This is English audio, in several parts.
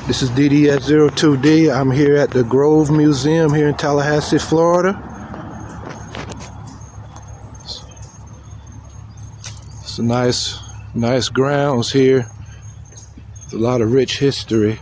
This is dds02d. I'm here at the Grove Museum here in Tallahassee, Florida. It's a nice grounds here. There's a lot of rich history.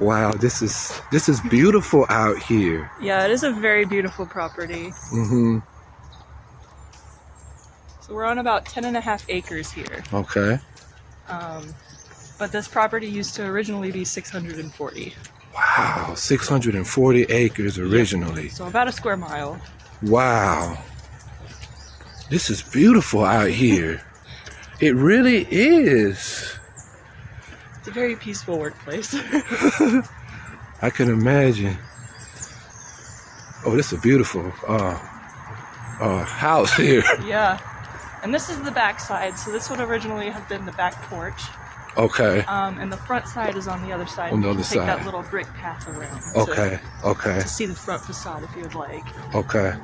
Wow, this is beautiful out here. Yeah, it is a very beautiful property. Mm-hmm. So we're on about 10.5 acres here. Okay. But this property used to originally be 640. Wow, 640 acres originally. So about a square mile. Wow. This is beautiful out here. It really is. It's a very peaceful workplace. I can imagine. Oh, this is a beautiful house here. Yeah. And this is the back side, so this would originally have been the back porch. Okay. And the front side is on the other side. On the you other can take side. that little brick path around. Okay. Okay. To see the front facade if you would like. Okay.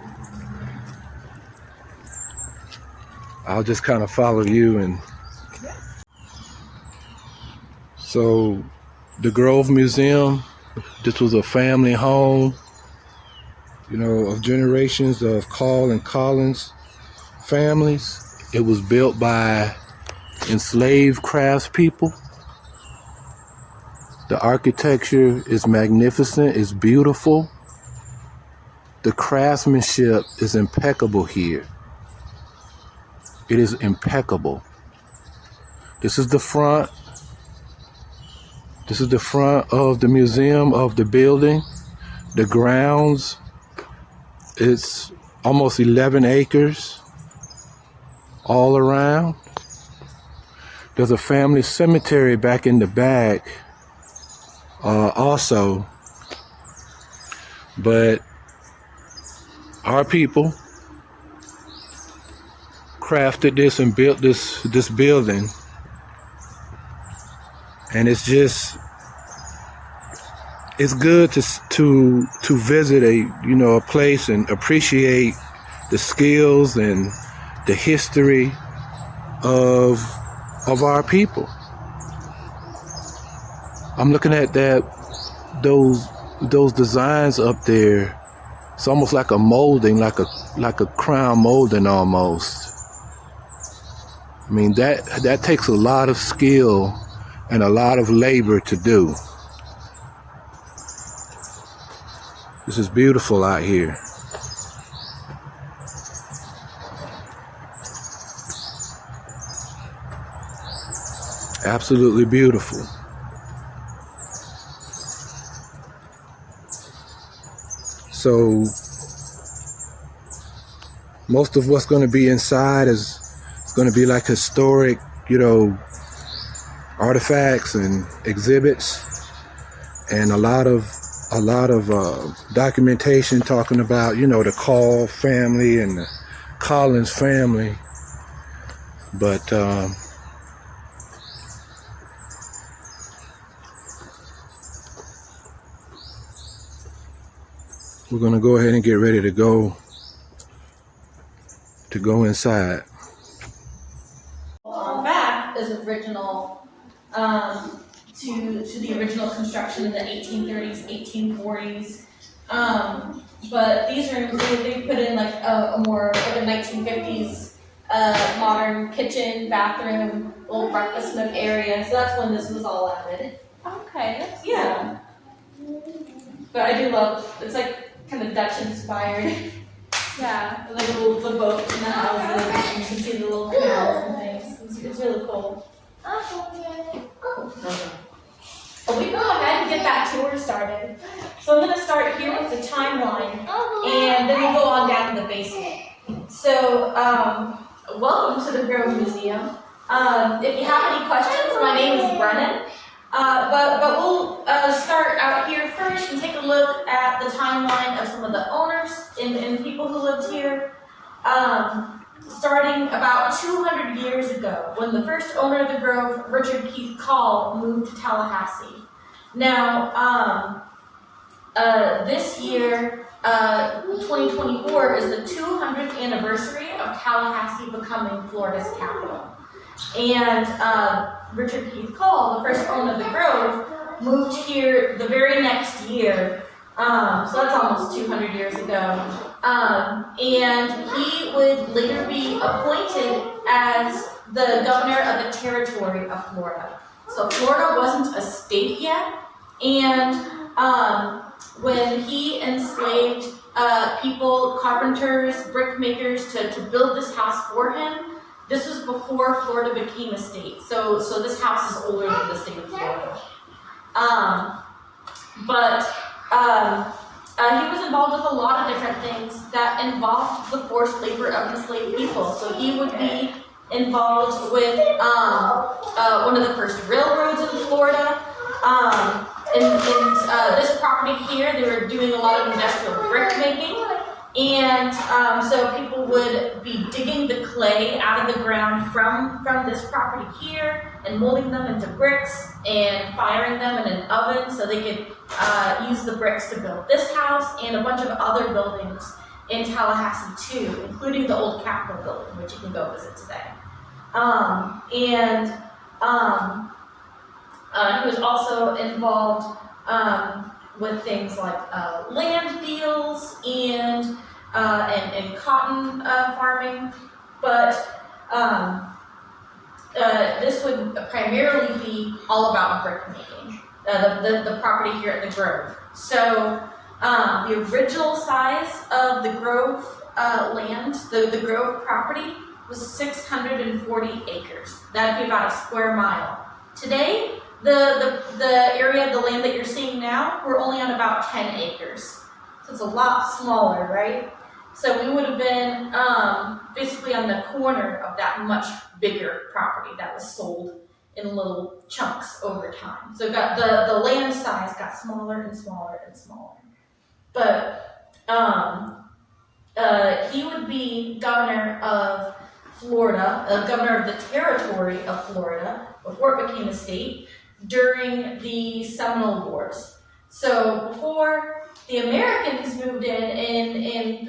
I'll just kind of follow you and. So, the Grove Museum, this was a family home, you know, of generations of Carl and Collins families. It was built by enslaved craftspeople. The architecture is magnificent, it's beautiful. The craftsmanship is impeccable here. It is impeccable. This is the front. This is the front of the museum, of the building. The grounds, it's almost 11 acres all around. There's a family cemetery back in the back also. But our people crafted this and built this building. And it's good to visit a place and appreciate the skills and the history of our people. I'm looking at those designs up there. It's almost like a molding, like a crown molding almost. I mean that takes a lot of skill and a lot of labor to do. This is beautiful out here. Absolutely beautiful. So most of what's going to be inside is going to be like historic, artifacts and exhibits, and a lot of documentation talking about the Call family and the Collins family. But we're gonna go ahead and get ready to go inside. Back is original to the original construction in the 1830s, 1840s. But these rooms, they put in like a more like a 1950s modern kitchen, bathroom, little breakfast nook area. So that's when this was all added. Okay, that's cool. Yeah. But I do love, it's like kind of Dutch inspired. Yeah. Like the boats and the houses, and you can see the little canals and things. It's really cool. But we go ahead and get that tour started. So I'm going to start here with the timeline, and then we'll go on down to the basement. So, welcome to the Grove Museum. If you have any questions, my name is Brennan. But we'll start out here first and take a look at the timeline of some of the owners and people who lived here. starting about 200 years ago, when the first owner of the grove, Richard Keith Call, moved to Tallahassee. Now, this year, 2024, is the 200th anniversary of Tallahassee becoming Florida's capital. And Richard Keith Call, the first owner of the grove, moved here the very next year. So that's almost 200 years ago. And he would later be appointed as the governor of the territory of Florida. So Florida wasn't a state yet. And when he enslaved people, carpenters, brick makers to build this house for him, this was before Florida became a state. So this house is older than the state of Florida. He was involved with a lot of different things that involved the forced labor of enslaved people. So he would be involved with one of the first railroads in Florida. In this property here, they were doing a lot of industrial brick making. And so people would be digging the clay out of the ground from this property here and molding them into bricks and firing them in an oven so they could use the bricks to build this house and a bunch of other buildings in Tallahassee too, including the old Capitol building, which you can go visit today. He was also involved with things like land deals and cotton farming, but this would primarily be all about brick making, the property here at the Grove. So the original size of the Grove land, the Grove property, was 640 acres. That'd be about a square mile. Today, the area of the land that you're seeing now, we're only on about 10 acres. So it's a lot smaller, right? So we would have been basically on the corner of that much bigger property that was sold in little chunks over time. So it got the land size got smaller and smaller and smaller. But he would be governor of Florida, governor of the territory of Florida before it became a state during the Seminole Wars. So before the Americans moved in and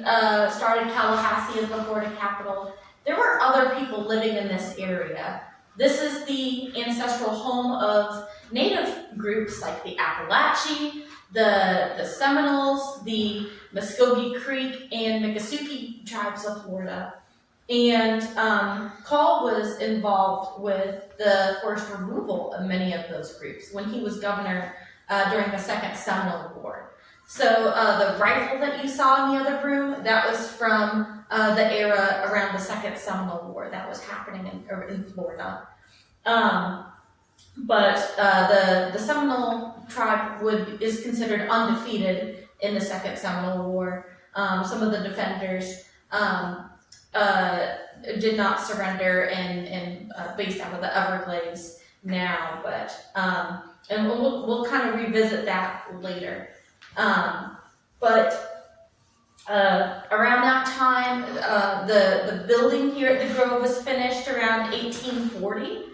started Tallahassee as the Florida capital, there were other people living in this area. This is the ancestral home of native groups like the Appalachee, the Seminoles, the Muskogee Creek, and Miccosukee tribes of Florida. And Call was involved with the forced removal of many of those groups when he was governor during the Second Seminole War. So the rifle that you saw in the other room, that was from the era around the Second Seminole War that was happening in Florida. But the Seminole tribe is considered undefeated in the Second Seminole War. Some of the defenders did not surrender and based out of the Everglades now, but and we'll kind of revisit that later. But around that time, the building here at the Grove was finished around 1840,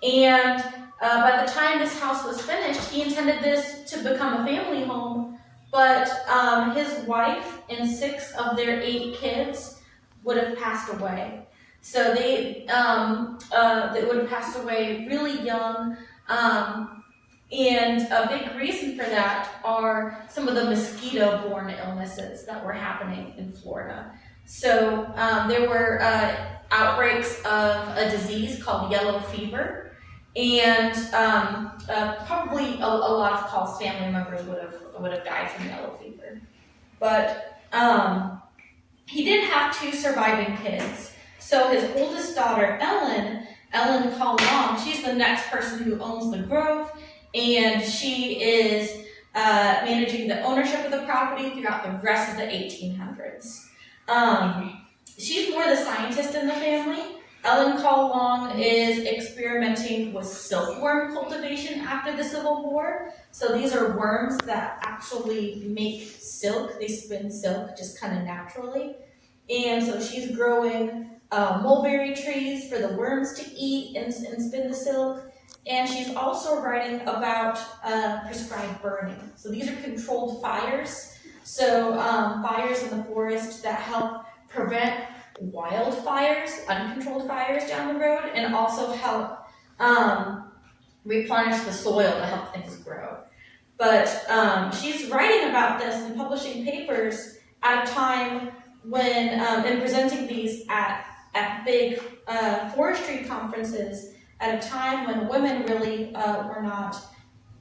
and by the time this house was finished, he intended this to become a family home, but his wife and 6 of their 8 kids would have passed away. So they would have passed away really young, and a big reason for that are some of the mosquito-borne illnesses that were happening in Florida. So there were outbreaks of a disease called yellow fever, and probably a lot of Call's family members would have died from yellow fever. But he did have 2 surviving kids. So his oldest daughter, Ellen Call Long, she's the next person who owns the Grove, and she is managing the ownership of the property throughout the rest of the 1800s. She's more the scientist in the family. Ellen Call Long is experimenting with silkworm cultivation after the Civil War. So these are worms that actually make silk. They spin silk just kind of naturally. And so she's growing mulberry trees for the worms to eat and spin the silk. And she's also writing about prescribed burning. So these are controlled fires. So fires in the forest that help prevent wildfires, uncontrolled fires down the road, and also help replenish the soil to help things grow. But she's writing about this and publishing papers at a time when, and presenting these at big forestry conferences at a time when women really were not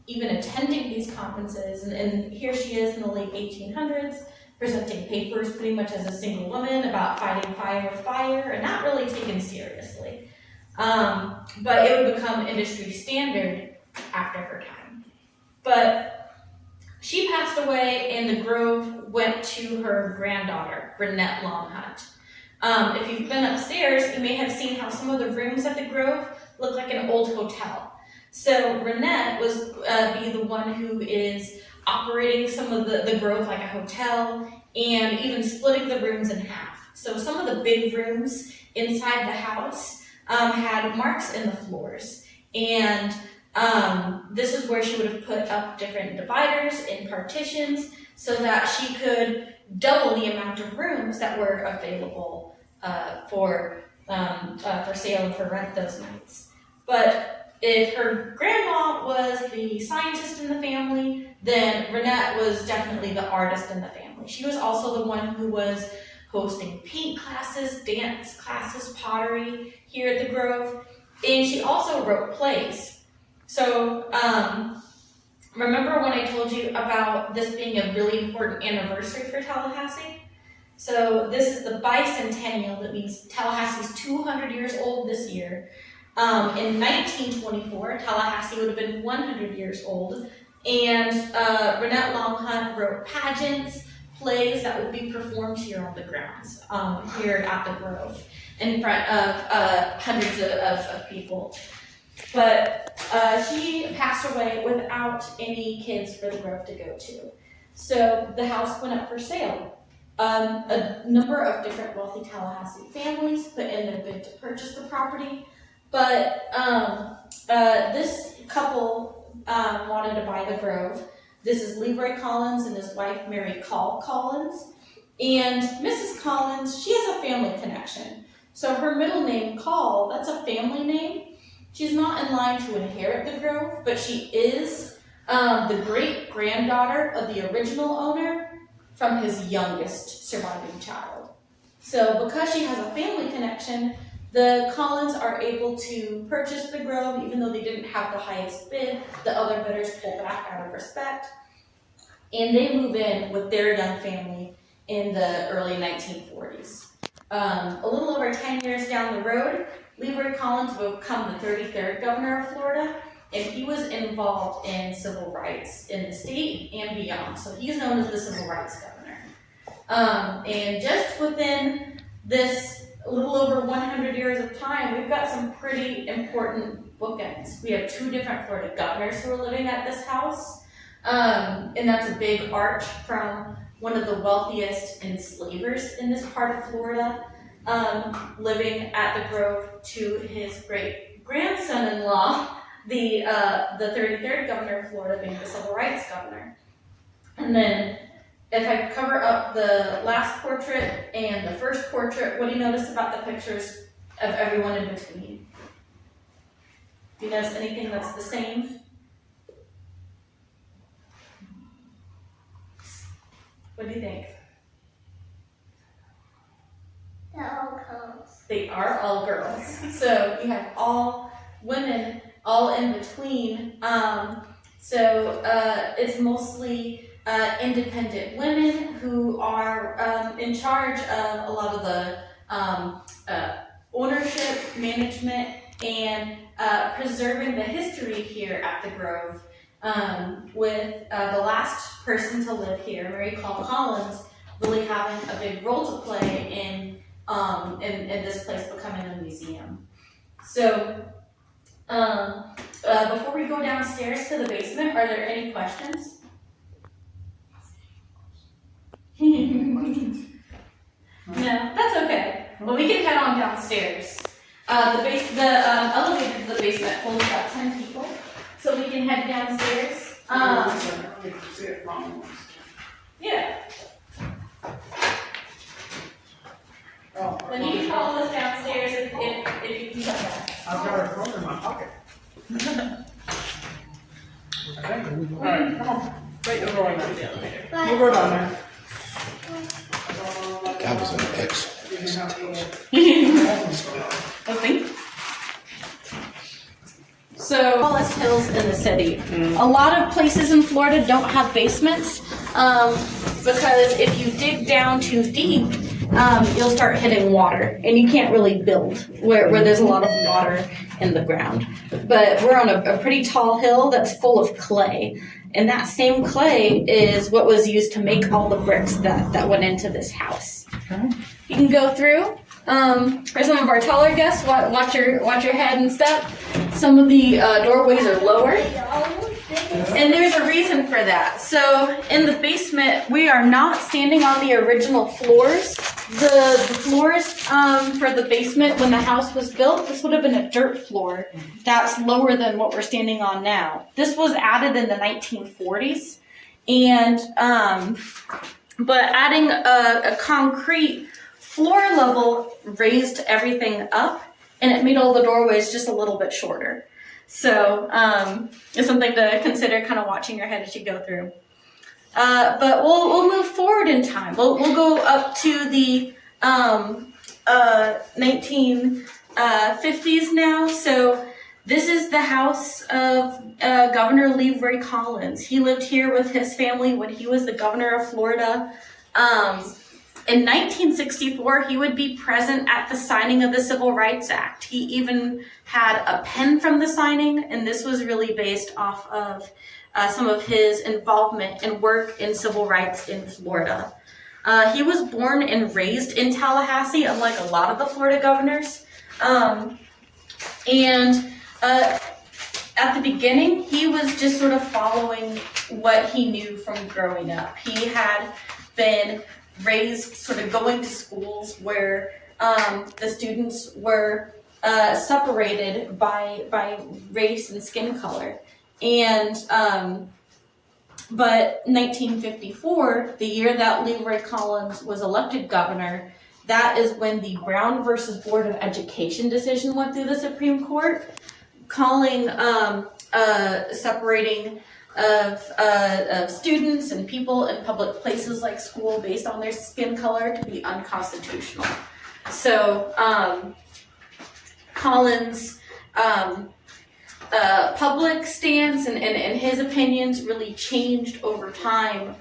even attending these conferences. And here she is in the late 1800s, presenting papers pretty much as a single woman about fighting fire with fire and not really taken seriously. But it would become industry standard after her time. But she passed away and the grove went to her granddaughter, Renette Longhunt. If you've been upstairs, you may have seen how some of the rooms at the grove look like an old hotel. So Renette was be the one who is operating some of the grove like a hotel and even splitting the rooms in half. So some of the big rooms inside the house had marks in the floors. And this is where she would have put up different dividers and partitions so that she could double the amount of rooms that were available for sale and for rent those nights. But if her grandma was the scientist in the family, then Renette was definitely the artist in the family. She was also the one who was hosting paint classes, dance classes, pottery here at the Grove, and she also wrote plays. So remember when I told you about this being a really important anniversary for Tallahassee? So this is the bicentennial. That means Tallahassee's 200 years old this year. In 1924, Tallahassee would have been 100 years old, and Renette Longhunt wrote pageants, plays that would be performed here on the grounds, here at the Grove, in front of hundreds of people. But she passed away without any kids for the Grove to go to. So the house went up for sale. A number of different wealthy Tallahassee families put in their bid to purchase the property. But this couple wanted to buy the Grove. This is LeRoy Collins and his wife, Mary Collins. And Mrs. Collins, she has a family connection. So her middle name, Call, that's a family name. She's not in line to inherit the Grove, but she is the great-granddaughter of the original owner from his youngest surviving child. So because she has a family connection, the Collins are able to purchase the Grove, even though they didn't have the highest bid. The other bidders pull back out of respect. And they move in with their young family in the early 1940s. A little over 10 years down the road, LeRoy Collins will become the 33rd governor of Florida, and he was involved in civil rights in the state and beyond. So he's known as the civil rights governor. And just within this a little over 100 years of time, we've got some pretty important bookends. We have two different Florida governors who are living at this house, and that's a big arch from one of the wealthiest enslavers in this part of Florida, living at the Grove, to his great-grandson-in-law, the 33rd governor of Florida, being the civil rights governor. And then if I cover up the last portrait and the first portrait, what do you notice about the pictures of everyone in between? Do you notice anything that's the same? What do you think? They're all girls. They are all girls. So you have all women, all in between. It's mostly independent women who are in charge of a lot of the ownership, management, and preserving the history here at the Grove. With the last person to live here, Mary Collins, really having a big role to play in this place becoming a museum. So before we go downstairs to the basement, are there any questions? No, that's okay. Well, we can head on downstairs. The elevator to the basement holds about 10 people, so we can head downstairs. Yeah. Then you can follow us downstairs if you can come back. I've got a phone in my pocket. Okay. All right, come on. We'll go on there. We'll go down there. That was an excellent presentation. Okay. So, tallest hills in the city. A lot of places in Florida don't have basements because if you dig down too deep, you'll start hitting water, and you can't really build where there's a lot of water in the ground. But we're on a pretty tall hill that's full of clay, and that same clay is what was used to make all the bricks that went into this house. You can go through. For some of our taller guests, watch your head and step. Some of the doorways are lower, and there's a reason for that. So in the basement, we are not standing on the original floors. The floors for the basement when the house was built, this would have been a dirt floor that's lower than what we're standing on now. This was added in the 1940s, and but adding a concrete floor level raised everything up, and it made all the doorways just a little bit shorter. So it's something to consider, kind of watching your head as you go through. But we'll move forward in time. We'll go up to the 1950s now. So this is the house of Governor LeRoy Collins. He lived here with his family when he was the governor of Florida. In 1964, he would be present at the signing of the Civil Rights Act. He even had a pen from the signing, and this was really based off of some of his involvement and work in civil rights in Florida. He was born and raised in Tallahassee, unlike a lot of the Florida governors. At the beginning, he was just sort of following what he knew from growing up. He had been raised sort of going to schools where the students were separated by race and skin color. And but 1954, the year that LeRoy Collins was elected governor, that is when the Brown versus Board of Education decision went through the Supreme Court, calling separating of students and people in public places like school based on their skin color to be unconstitutional. So Collins' public stance and his opinions really changed over time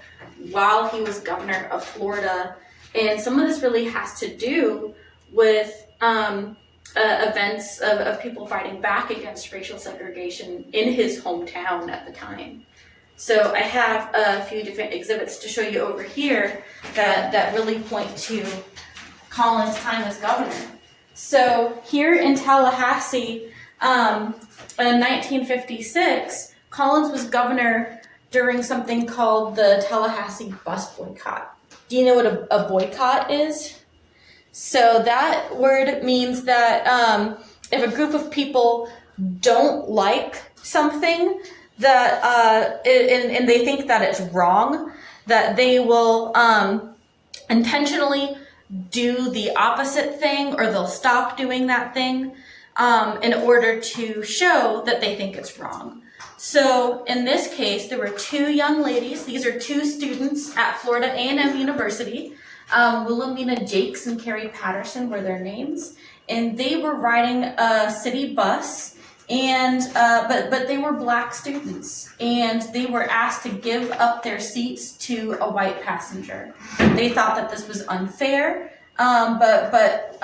while he was governor of Florida. And some of this really has to do with events of people fighting back against racial segregation in his hometown at the time. So I have a few different exhibits to show you over here that really point to Collins' time as governor. So here in Tallahassee, in 1956, Collins was governor during something called the Tallahassee bus boycott. Do you know what a boycott is? So that word means that if a group of people don't like something that and they think that it's wrong, that they will intentionally do the opposite thing, or they'll stop doing that thing in order to show that they think it's wrong. So in this case, there were two young ladies. These are two students at Florida A&M University. Wilhelmina Jakes and Carrie Patterson were their names, and they were riding a city bus, and but they were black students, and they were asked to give up their seats to a white passenger. They thought that this was unfair, but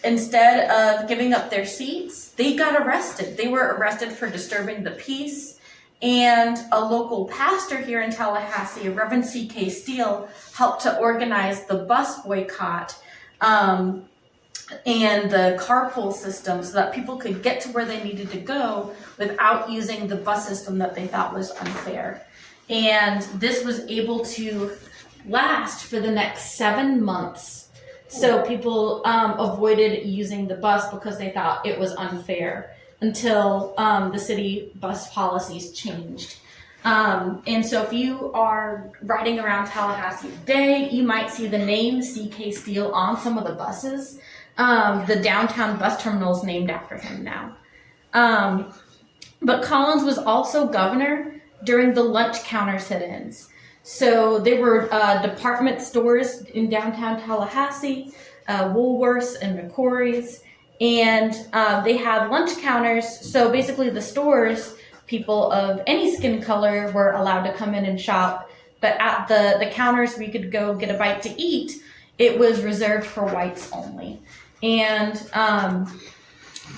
instead of giving up their seats, they got arrested. They were arrested for disturbing the peace. And a local pastor here in Tallahassee, Reverend C.K. Steele, helped to organize the bus boycott and the carpool system so that people could get to where they needed to go without using the bus system that they thought was unfair. And this was able to last for the next 7 months. So people avoided using the bus because they thought it was unfair until the city bus policies changed. And so if you are riding around Tallahassee today, you might see the name C.K. Steele on some of the buses. The downtown bus terminal is named after him now. But Collins was also governor during the lunch counter sit-ins. So there were department stores in downtown Tallahassee, Woolworths and McCory's, and they had lunch counters. So basically the stores, people of any skin color were allowed to come in and shop, but at the counters where you could go get a bite to eat, it was reserved for whites only. And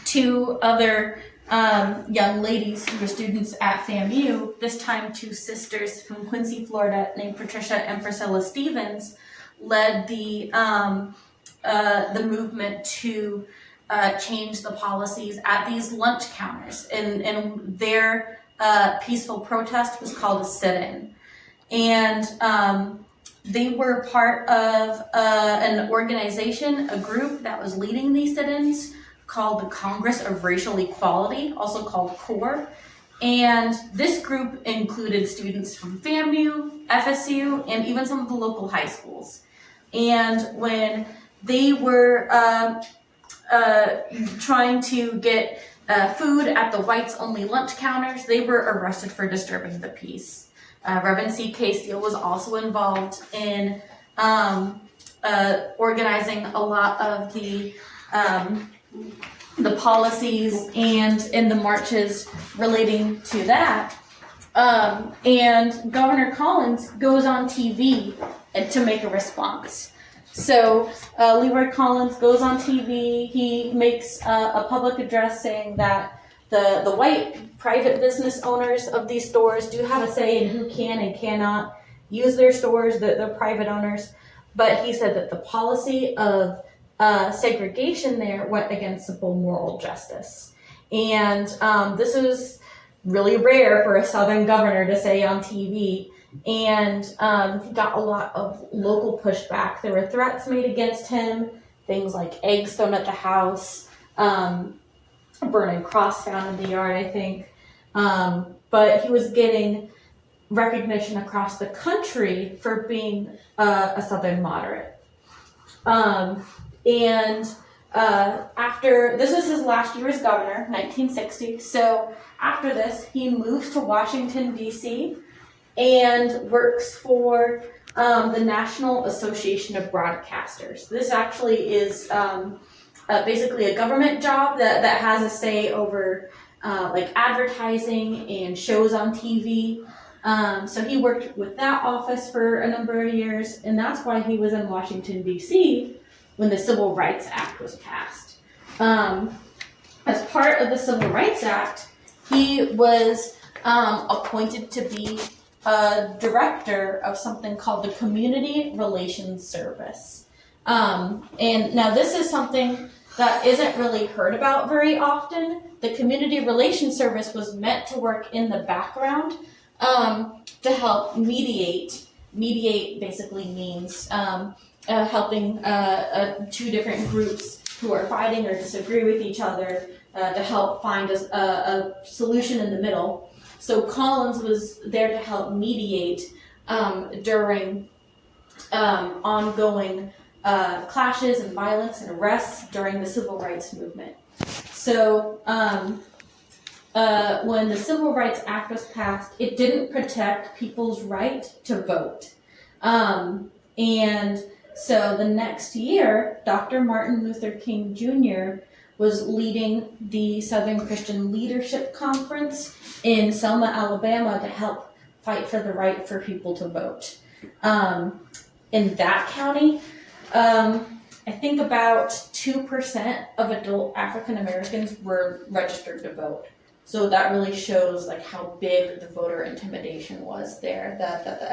two other young ladies who were students at FAMU, this time two sisters from Quincy, Florida, named Patricia and Priscilla Stevens, led the movement to change the policies at these lunch counters. And their peaceful protest was called a sit-in. And they were part of an organization, a group that was leading these sit-ins, called the Congress of Racial Equality, also called CORE. And this group included students from FAMU, FSU, and even some of the local high schools. And when they were trying to get food at the whites-only lunch counters, they were arrested for disturbing the peace. Reverend C.K. Steele was also involved in organizing a lot of the policies and the marches relating to that. And Governor Collins goes on TV to make a response. So LeRoy Collins goes on TV. He makes a public address saying that the white private business owners of these stores do have a say in who can and cannot use their stores, the private owners. But he said that the policy of segregation there went against simple moral justice. And this was really rare for a Southern governor to say on TV. And he got a lot of local pushback. There were threats made against him, things like eggs thrown at the house, a burning cross found in the yard, I think. But he was getting recognition across the country for being a Southern moderate. And after, this was his last year as governor, 1960. So after this, he moves to Washington, D.C., and works for the National Association of Broadcasters. This actually is basically a government job that has a say over like advertising and shows on TV. So he worked with that office for a number of years, and that's why he was in Washington, D.C. when the Civil Rights Act was passed. As part of the Civil Rights Act, he was appointed to be a director of something called the Community Relations Service. And now this is something that isn't really heard about very often. The Community Relations Service was meant to work in the background to help mediate. Mediate basically means helping two different groups who are fighting or disagree with each other to help find a solution in the middle. So Collins was there to help mediate during ongoing clashes and violence and arrests during the civil rights movement. So when the Civil Rights Act was passed, it didn't protect people's right to vote. And so the next year, Dr. Martin Luther King Jr. was leading the Southern Christian Leadership Conference in Selma, Alabama, to help fight for the right for people to vote. In that county, I think about 2% of adult African Americans were registered to vote. So that really shows like how big the voter intimidation was there, that the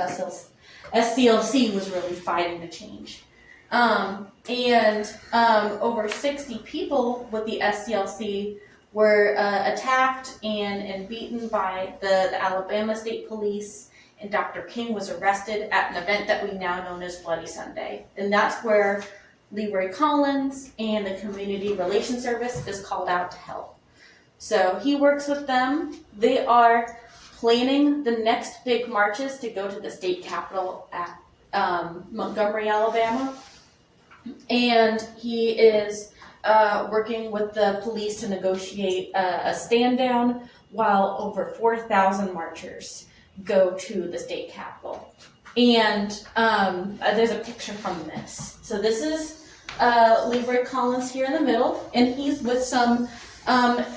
SCLC was really fighting to change. And over 60 people with the SCLC were attacked and beaten by the Alabama State Police, and Dr. King was arrested at an event that we now know as Bloody Sunday. And that's where LeRoy Collins and the Community Relations Service is called out to help. So he works with them. They are planning the next big marches to go to the state capitol at Montgomery, Alabama. And he is working with the police to negotiate a stand down while over 4,000 marchers go to the state capitol. And there's a picture from this. So this is LeRoy Collins here in the middle, and he's with some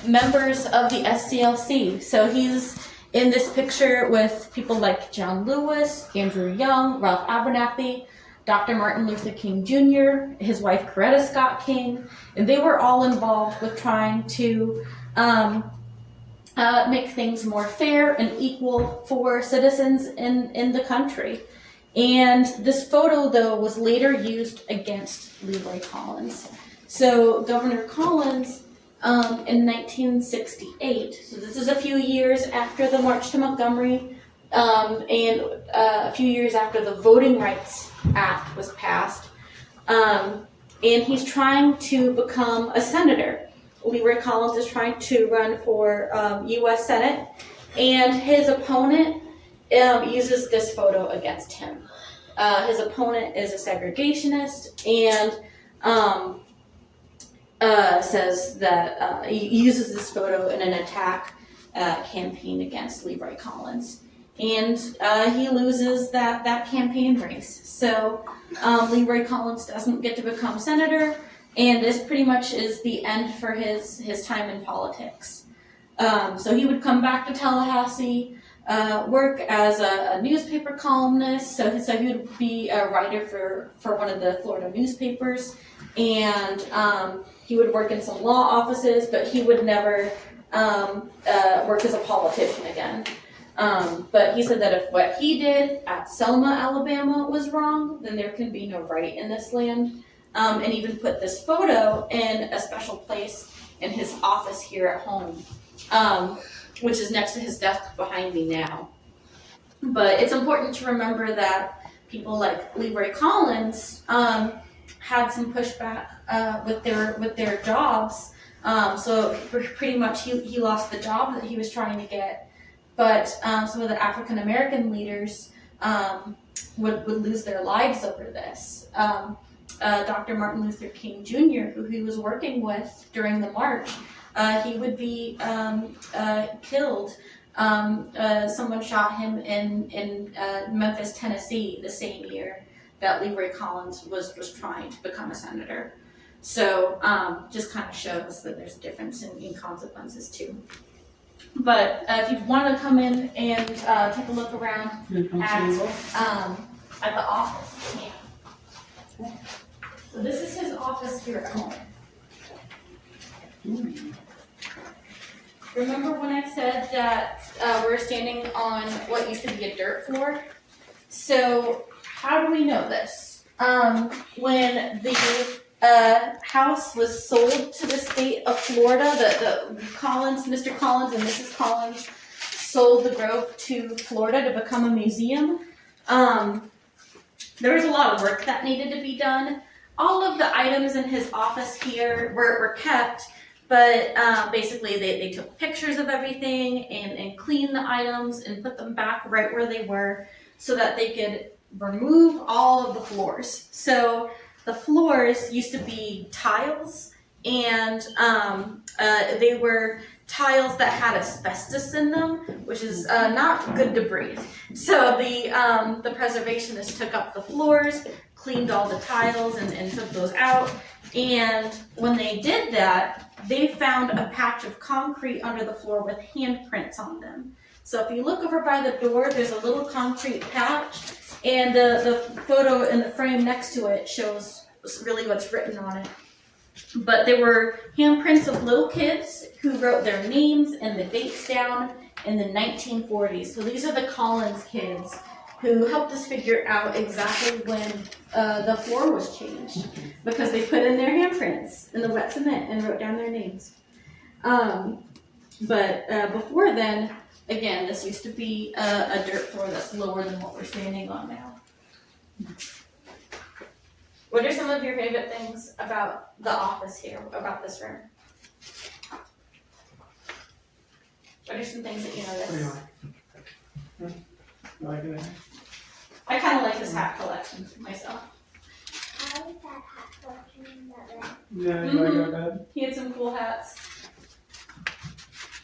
members of the SCLC. So he's in this picture with people like John Lewis, Andrew Young, Ralph Abernathy, Dr. Martin Luther King Jr., his wife Coretta Scott King, and they were all involved with trying to make things more fair and equal for citizens in the country. And this photo, though, was later used against LeRoy Collins. So Governor Collins, in 1968, so this is a few years after the March to Montgomery, and a few years after the Voting Rights Act was passed, and he's trying to become a senator. LeRoy Collins is trying to run for U.S. Senate, and his opponent uses this photo against him. His opponent is a segregationist, and says that he uses this photo in an attack campaign against LeRoy Collins. And he loses that campaign race. So LeRoy Collins doesn't get to become senator, and this pretty much is the end for his time in politics. So he would come back to Tallahassee, work as a newspaper columnist. So he would be a writer for one of the Florida newspapers, and he would work in some law offices, but he would never work as a politician again. But he said that if what he did at Selma, Alabama was wrong, then there can be no right in this land. And even put this photo in a special place in his office here at home, which is next to his desk behind me now. But it's important to remember that people like LeRoy Collins had some pushback with their jobs. So pretty much he lost the job that he was trying to get. But some of the African American leaders would lose their lives over this. Dr. Martin Luther King Jr., who he was working with during the march, he would be killed. Someone shot him in Memphis, Tennessee, the same year that LeRoy Collins was trying to become a senator. So just kind of shows that there's a difference in consequences too. But if you want to come in and take a look around at the office, yeah. So this is his office here at home. Remember when I said that we're standing on what used to be a dirt floor? So how do we know this? When the house was sold to the state of Florida, the Collins, Mr. Collins and Mrs. Collins sold the Grove to Florida to become a museum. There was a lot of work that needed to be done. All of the items in his office here were kept, but basically they took pictures of everything and cleaned the items and put them back right where they were so that they could remove all of the floors. So the floors used to be tiles, and they were tiles that had asbestos in them, which is not good to breathe. So the preservationists took up the floors, cleaned all the tiles and took those out. And when they did that, they found a patch of concrete under the floor with handprints on them. So if you look over by the door, there's a little concrete patch, and the photo in the frame next to it shows really what's written on it. But there were handprints of little kids who wrote their names and the dates down in the 1940s. So these are the Collins kids who helped us figure out exactly when the floor was changed, because they put in their handprints in the wet cement and wrote down their names. But before then, again, this used to be a dirt floor that's lower than what we're standing on now. What are some of your favorite things about the office here, about this room? What are some things that you What do you notice? like? You like it? I kind of like this hat collection myself. I like that hat collection better. Yeah, you like that bed? He had some cool hats.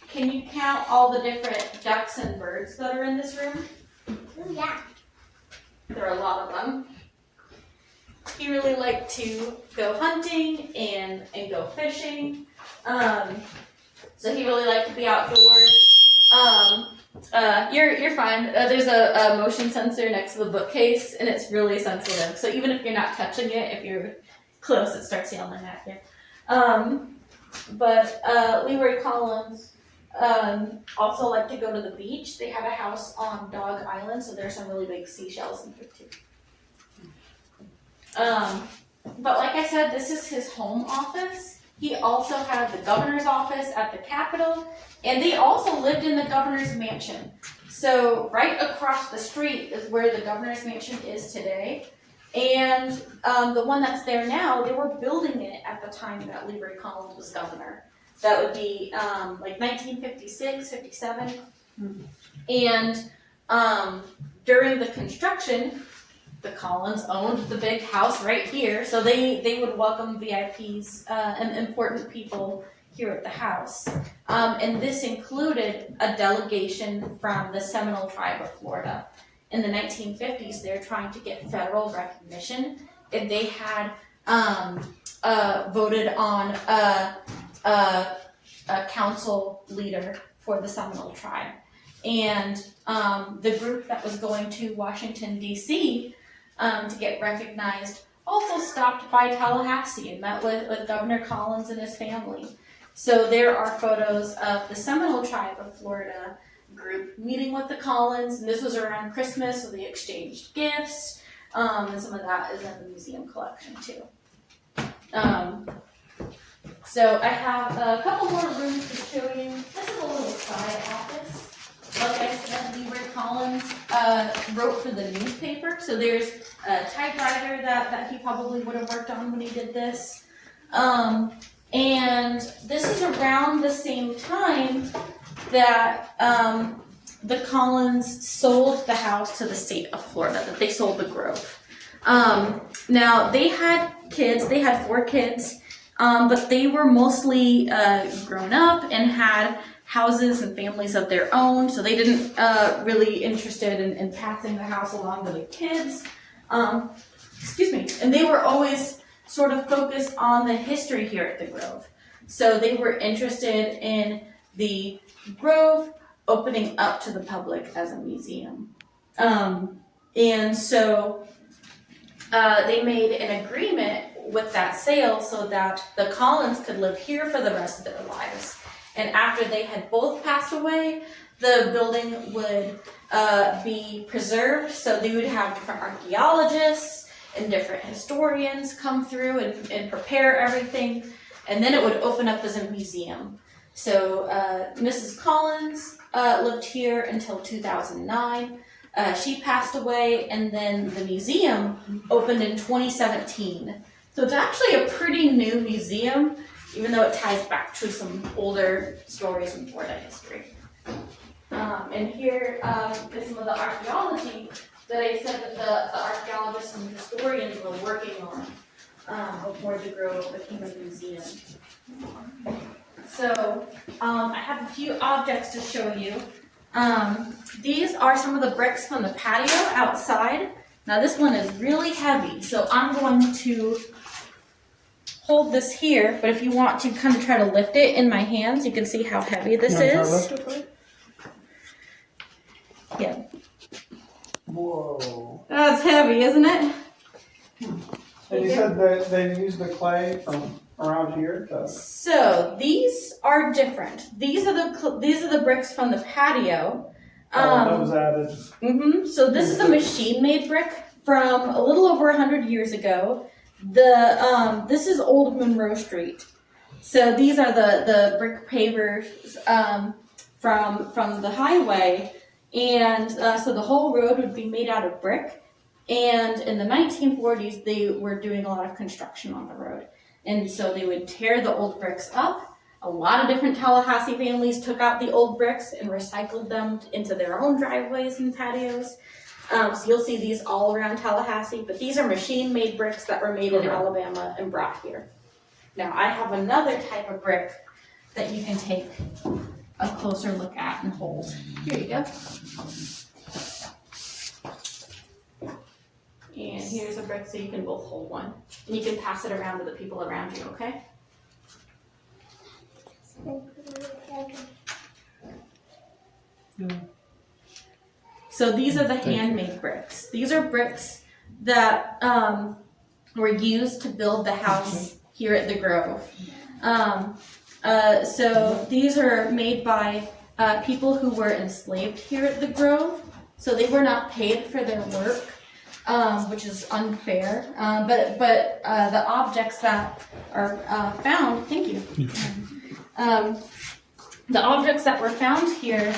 Can you count all the different ducks and birds that are in this room? Ooh, yeah. There are a lot of them. He really liked to go hunting and go fishing. So he really liked to be outdoors. You're fine. There's a motion sensor next to the bookcase, and it's really sensitive. So even if you're not touching it, if you're close, it starts yelling at you. But LeRoy Collins also liked to go to the beach. They had a house on Dog Island, so there's some really big seashells in there too. But like I said, this is his home office. He also had the governor's office at the Capitol, and they also lived in the governor's mansion. So right across the street is where the governor's mansion is today. And the one that's there now, they were building it at the time that LeRoy Collins was governor. That would be like 1956, 57. And during the construction, the Collins owned the big house right here, so they would welcome VIPs and important people here at the house. And this included a delegation from the Seminole tribe of Florida. In the 1950s, they were trying to get federal recognition, and they had voted on a council leader for the Seminole tribe. And the group that was going to Washington, D.C., to get recognized, also stopped by Tallahassee and met with Governor Collins and his family. So there are photos of the Seminole tribe of Florida group meeting with the Collins, and this was around Christmas, so they exchanged gifts, and some of that is in the museum collection too. So I have a couple more rooms to show you. This is a little side office. Like I said, LeRoy Collins wrote for the newspaper, so there's a typewriter that he probably would have worked on when he did this. And this is around the same time that the Collins sold the house to the state of Florida, that they sold the Grove. Now, they had kids, they had 4 kids, but they were mostly grown up and had houses and families of their own, so they didn't really interested in passing the house along to the kids. And they were always sort of focused on the history here at the Grove. So they were interested in the Grove opening up to the public as a museum. And so they made an agreement with that sale so that the Collins could live here for the rest of their lives. And after they had both passed away, the building would be preserved. So they would have different archaeologists and different historians come through and prepare everything. And then it would open up as a museum. So Mrs. Collins lived here until 2009. She passed away, and then the museum opened in 2017. So it's actually a pretty new museum, even though it ties back to some older stories in Florida history. And here is some of the archaeology that I said that the archaeologists and historians were working on before the Grove became a museum. So I have a few objects to show you. These are some of the bricks from the patio outside. Now this one is really heavy, so I'm going to hold this here, but if you want to kind of try to lift it in my hands, you can see how heavy this is. Yeah. Whoa. That's heavy, isn't it? And you said that they used the clay from around here to... So these are different. These are the bricks from the patio. that was added. So this is a machine-made brick from a little over 100 years ago. This is Old Monroe Street. So these are the brick pavers from the highway, and so the whole road would be made out of brick. And in the 1940s, they were doing a lot of construction on the road. And so they would tear the old bricks up. A lot of different Tallahassee families took out the old bricks and recycled them into their own driveways and patios. So you'll see these all around Tallahassee, but these are machine-made bricks that were made in Alabama and brought here. Now, I have another type of brick that you can take a closer look at and hold. Here you go. And here's a brick so you can both hold one. And you can pass it around to the people around you, okay? So these are the handmade bricks. These are bricks that were used to build the house here at the Grove. So these are made by people who were enslaved here at the Grove. So they were not paid for their work, which is unfair. But the objects that are found, thank you. The objects that were found here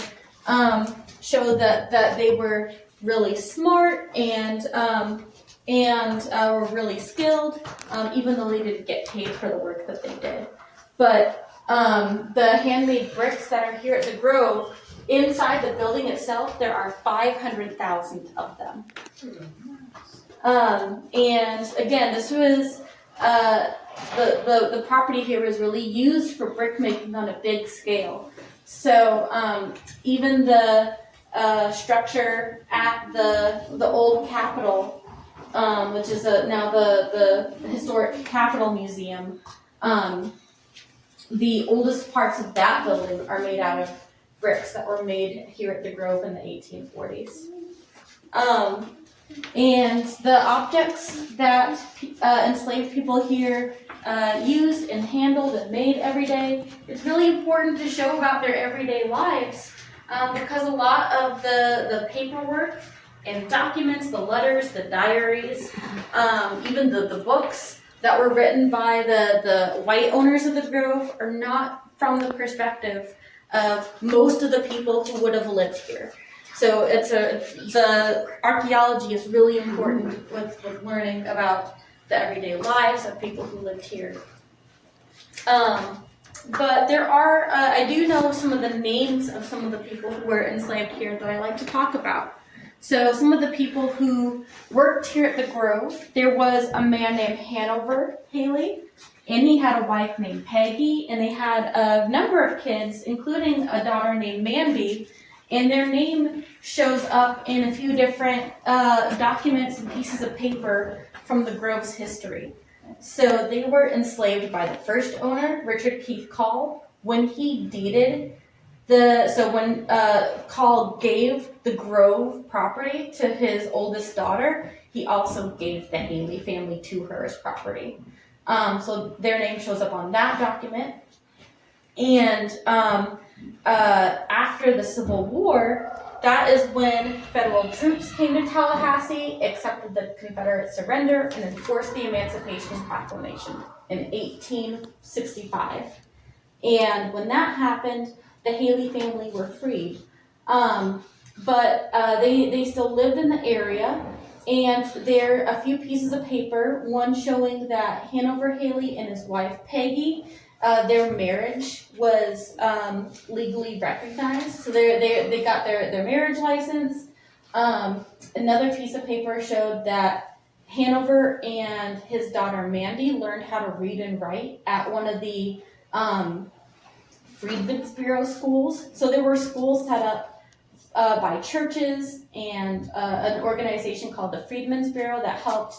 show that they were really smart and were really skilled, even though they didn't get paid for the work that they did. But the handmade bricks that are here at the Grove, inside the building itself, there are 500,000 of them. And again, this was the property here was really used for brick making on a big scale. So even the structure at the old Capitol, which is now the Historic Capitol Museum, the oldest parts of that building are made out of bricks that were made here at the Grove in the 1840s. And the objects that enslaved people here used and handled and made every day, it's really important to show about their everyday lives because a lot of the paperwork and documents, the letters, the diaries, even the books that were written by the white owners of the Grove are not from the perspective of most of the people who would have lived here. So the archaeology is really important with learning about the everyday lives of people who lived here. But there are, I do know some of the names of some of the people who were enslaved here that I like to talk about. So some of the people who worked here at the Grove, there was a man named Hanover Haley, and he had a wife named Peggy, and they had a number of kids, including a daughter named Mandy, and their name shows up in a few different documents and pieces of paper from the Grove's history. So they were enslaved by the first owner, Richard Keith Call, when he deeded when Call gave the Grove property to his oldest daughter, he also gave the Haley family to her as property. So their name shows up on that document. And after the Civil War, that is when federal troops came to Tallahassee, accepted the Confederate surrender, and enforced the Emancipation Proclamation in 1865. And when that happened, the Haley family were freed. But they still lived in the area, and there are a few pieces of paper, one showing that Hanover Haley and his wife Peggy, their marriage was legally recognized. So they got their marriage license. Another piece of paper showed that Hanover and his daughter Mandy learned how to read and write at one of the Freedmen's Bureau schools. So there were schools set up by churches and an organization called the Freedmen's Bureau that helped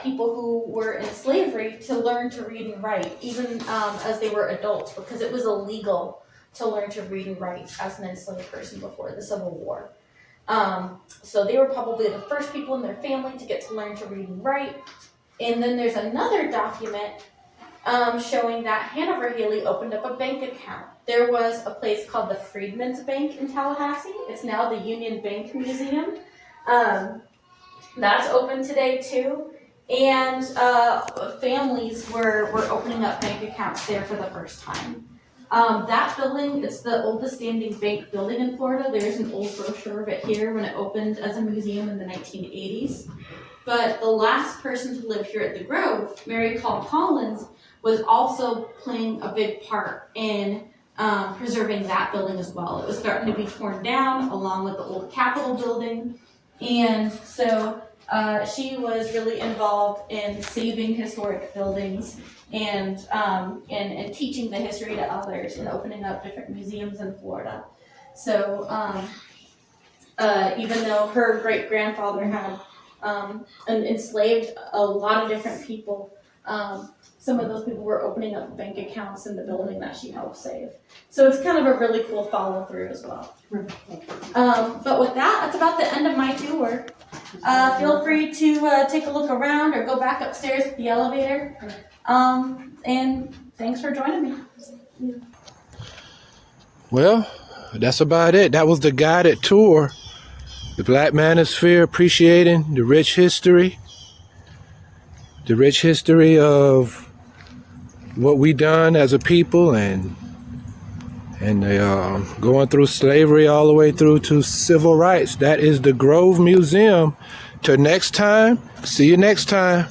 people who were in slavery to learn to read and write, even as they were adults, because it was illegal to learn to read and write as an enslaved person before the Civil War. So they were probably the first people in their family to get to learn to read and write. And then there's another document showing that Hanover Haley opened up a bank account. There was a place called the Freedmen's Bank in Tallahassee. It's now the Union Bank Museum. That's open today too. And families were opening up bank accounts there for the first time. That building, it's the oldest standing bank building in Florida. There's an old brochure of it here when it opened as a museum in the 1980s. But the last person to live here at the Grove, Mary Call Collins, was also playing a big part in preserving that building as well. It was starting to be torn down along with the old Capitol building. And so she was really involved in saving historic buildings and teaching the history to others and opening up different museums in Florida. So even though her great-grandfather had enslaved a lot of different people, some of those people were opening up bank accounts in the building that she helped save. So it's kind of a really cool follow-through as well. But with that, that's about the end of my tour. Feel free to take a look around or go back upstairs with the elevator. And thanks for joining me. Well, that's about it. That was the guided tour. The Black Manosphere, appreciating the rich history of what we done as a people, and going through slavery all the way through to civil rights. That is the Grove Museum. Till next time, see you next time.